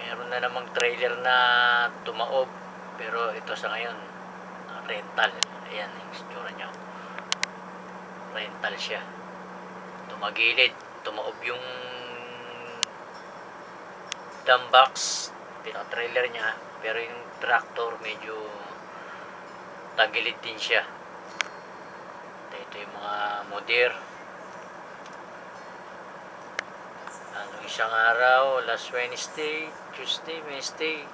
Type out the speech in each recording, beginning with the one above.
Meron na namang trailer na tumaob, pero ito sa ngayon rental. Ayan yung itsura niya, rental siya. Tumagilid, tumaob yung dump box, pinaka trailer niya, pero yung tractor medyo tagilid din siya. Ito yung mga moder. Isang araw, last Wednesday, Tuesday, Wednesday,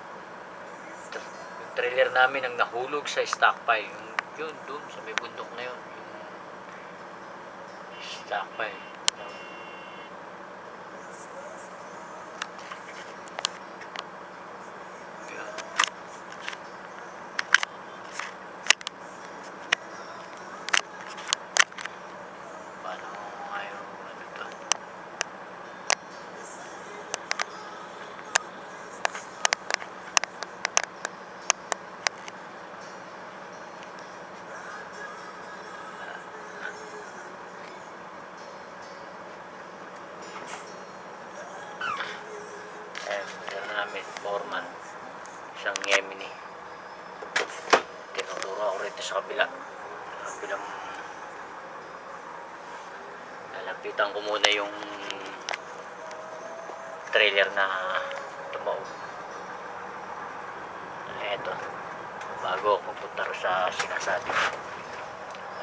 yung trailer namin ang nahulog sa stockpile. Yun doon sa may bundok na yun, yung stockpile. Namin foreman, isang Gemini. Tinuturo ako rito sa kabilang lalapitan ko muna yung trailer na tumaob. Eto, bago ako magpunta sa sinasabi.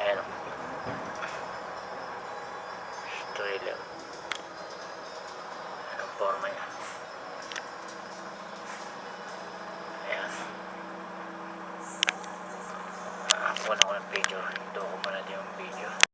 Ayan o, trailer. Anong forma niya?